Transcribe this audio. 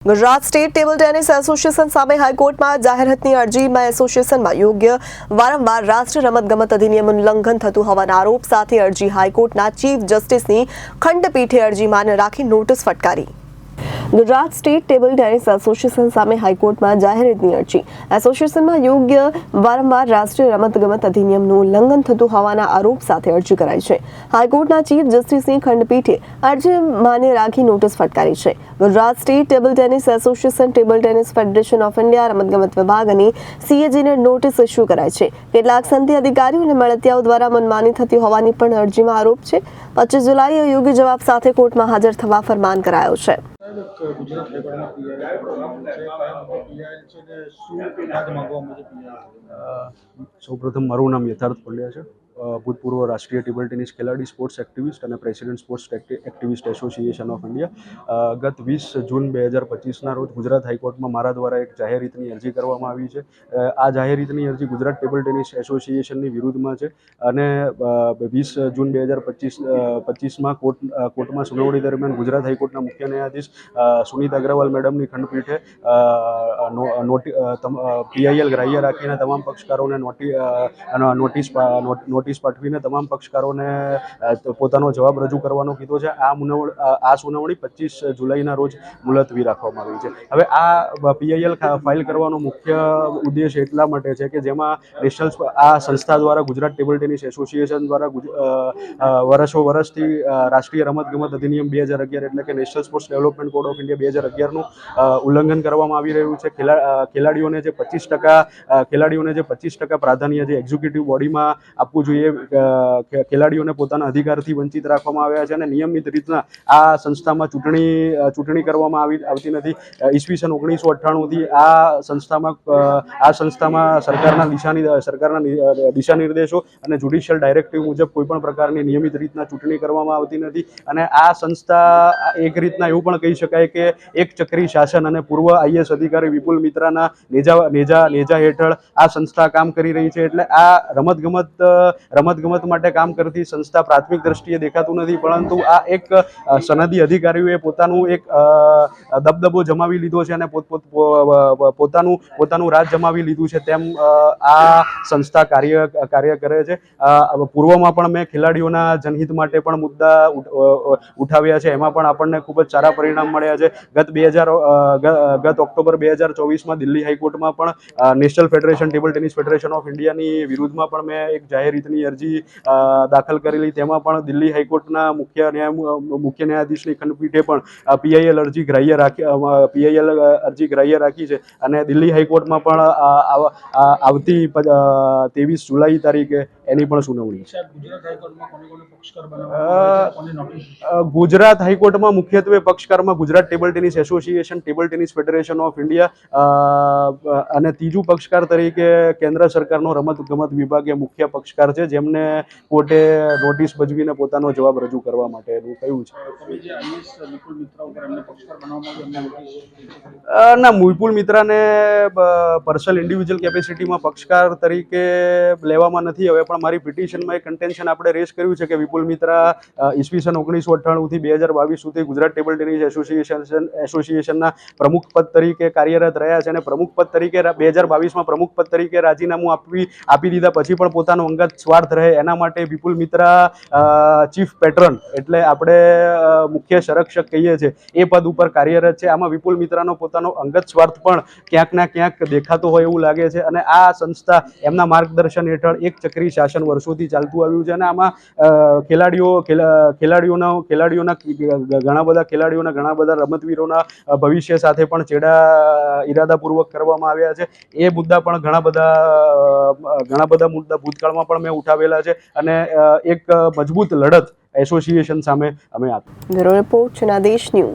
Gujarat state table tennis association સામે હાઈકોર્ટમાં જાહેરહિતની અરજીમાં એસોસિએશનમાં યોગ્ય વારંવાર રાષ્ટ્રીય રમતગમત અધિનિયમનું ઉલ્લંઘન થતું હોવાના આરોપ સાથે અરજી હાઈકોર્ટના ચીફ જસ્ટિસની ખંડપીઠે અરજી માન્ય રાખી નોટિસ ફટકારી। Gujarat state table tennis association સામે હાઈકોર્ટમાં જાહેરહિતની અરજી એસોસિએશનમાં યોગ્ય વારંવાર રાષ્ટ્રીય રમતગમત અધિનિયમનું ઉલ્લંઘન થતું હોવાના આરોપ સાથે અરજી કરાઈ છે। હાઈકોર્ટના ચીફ જસ્ટિસની ખંડપીઠે અરજી માન્ય રાખી નોટિસ ફટકારી છે। Gujarat state table tennis association, table tennis federation of India, રમતગમત વિભાગ અને સીએજીને નોટિસ ઇસ્યુ કરાઈ છે। કેટલાક સંધિ અધિકારીઓ અને મળતિયાઓ દ્વારા મનમાની થતી હોવાની પણ અરજીમાં આરોપ છે। 25 જુલાઈએ યોગ્ય જવાબ સાથે કોર્ટમાં હાજર થવા ફરમાન કરાયો છે। સૌપ્રથમ મારું નામ યથાર્થ પંડ્યા છે, ભૂતપૂર્વ રાષ્ટ્રીય ટેબલ ટેનિસ ખેલાડી, સ્પોર્ટ્સ એક્ટિવિસ્ટ અને president sports activist association of India. ગત 20 જૂન 2025ના રોજ ગુજરાત હાઈકોર્ટમાં મારા દ્વારા એક જાહેરહિતની અરજી કરવામાં આવી છે। આ જાહેરહિતની અરજી ગુજરાત ટેબલ ટેનિસ એસોસિએશનની વિરુદ્ધમાં છે અને 20 જૂન 2025માં કોર્ટમાં સુનાવણી દરમિયાન ગુજરાત હાઈકોર્ટના મુખ્ય ન્યાયાધીશ સુનીત અગ્રવાલ મેડમની ખંડપીઠે પીઆઈએલ ગ્રાહ્ય રાખીને તમામ પક્ષકારોને નોટિસ પાઠવીને તમામ પક્ષકારોને પોતાનો જવાબ રજૂ કરવાનો કીધો છે। આ સુનાવણી 25 જુલાઈના રોજ મુલતવી રાખવામાં આવી છે। હવે આ પીઆઈએલ ફાઇલ કરવાનો મુખ્ય ઉદ્દેશ એટલા માટે છે કે જેમાં આ સંસ્થા દ્વારા ગુજરાત ટેબલ ટેનિસ એસોસિએશન દ્વારા વર્ષોથી રાષ્ટ્રીય રમતગમત અધિનિયમ 2011 એટલે કે national sports development code of India 2011નું ઉલ્લંઘન કરવામાં આવી રહ્યું છે। ખેલાડીઓને જે 25% પ્રાધાન્ય જે એક્ઝિક્યુટિવ બોડીમાં આપવું જોઈએ, ખેલાડીઓને પોતાના અધિકારથી વંચિત રાખવામાં આવ્યા છે અને નિયમિત રીતના આ સંસ્થામાં ચૂંટણી કરવામાં આવતી નથી। ઈસવીસન 1998થી આ સંસ્થામાં સરકારના દિશાનિર્દેશો અને જ્યુડિશિયલ ડાયરેક્ટિવ મુજબ કોઈપણ પ્રકારની નિયમિત રીતના ચૂંટણી કરવામાં આવતી નથી અને આ સંસ્થા એક રીતના એવું પણ કહી શકાય કે એક ચક્રી શાસન અને પૂર્વ આઈએએસ અધિકારી વિપુલ મિત્રાના નેજા હેઠળ આ સંસ્થા કામ કરી રહી છે। એટલે આ રમતગમત માટે કામ કરતી સંસ્થા પ્રાથમિક દ્રષ્ટિએ દેખાતું નથી, પરંતુ આ એક સનદી અધિકારીઓએ પોતાનું એક દબદબો જમાવી લીધો છે અને પોતાનું રાજ જમાવી લીધું છે તેમ આ સંસ્થા કાર્ય કરે છે। પૂર્વમાં પણ મેં ખેલાડીઓના જનહિત માટે પણ મુદ્દા ઉઠાવ્યા છે, એમાં પણ આપણને ખૂબ જ સારા પરિણામ મળ્યા છે। ગત ઓક્ટોબર 2024માં દિલ્હી હાઈકોર્ટમાં પણ national federation, table tennis federation of ઇન્ડિયાની વિરુદ્ધમાં પણ મેં એક જાહેરહિતની અરજી દાખલ કરેલી। તેમાં પણ દિલ્હી હાઈકોર્ટના મુખ્ય ન્યાયાધીશની ખંડપીઠે પણ પીઆઈએલ અરજી ગ્રાહ્ય રાખી છે અને દિલ્હી હાઈકોર્ટમાં પણ આવતી 23 જુલાઈ તારીખે એની પણ સુનાવણી છે। ગુજરાત હાઈકોર્ટમાં મુખ્યત્વે પક્ષકારમાં Gujarat table tennis association, table tennis federation of India અને ત્રીજું પક્ષકાર તરીકે કેન્દ્ર સરકારનો રમતગમત વિભાગ એ મુખ્ય પક્ષકાર છે, જેમને કોર્ટે નોટિસ ભજવીને પોતાનો જવાબ રજૂ કરવા માટેનું કહ્યું છે। ના, વિપુલ મિત્રાને પર્સનલ ઇન્ડિવિજ્યુઅલ કેપેસિટીમાં પક્ષકાર તરીકે લેવામાં નથી। હવે પણ મારી પિટિશનમાં એક કન્ટેન્શન આપણે રેઝ કર્યું છે કે વિપુલ મિત્રા ઈસવીસન 1998થી 2022 સુધી ગુજરાત ટેબલ ટેનિસ એસોસિએશનના પ્રમુખ પદ તરીકે કાર્યરત રહ્યા છે અને પ્રમુખ પદ તરીકે 2022માં પ્રમુખ પદ તરીકે રાજીનામું આપી દીધા પછી પણ પોતાનો અંગત સ્વાર્થ રહે એના માટે વિપુલ મિત્રા ચીફ પેટ્રન એટલે આપણે મુખ્ય સંરક્ષક કહીએ છીએ એ પદ ઉપર કાર્યરત છે। આમાં વિપુલ મિત્રાનો પોતાનો અંગત સ્વાર્થ પણ ક્યાંક ના ક્યાંક દેખાતો હોય એવું લાગે છે અને આ સંસ્થા એમના માર્ગદર્શન હેઠળ એક ચક્રી શાસન વર્ષોથી ચાલતું આવ્યું છે અને આમાં ઘણા બધા રમતવીરોના ભવિષ્ય સાથે પણ ચેડા ઈરાદાપૂર્વક કરવામાં આવ્યા છે। એ મુદ્દા પણ ઘણા બધા મુદ્દા ભૂતકાળમાં પણ મેં ઉઠાવેલા છે અને એક મજબૂત લડત એસોસિએશન સામે અમે આપી। Bureau report, Janadesh news.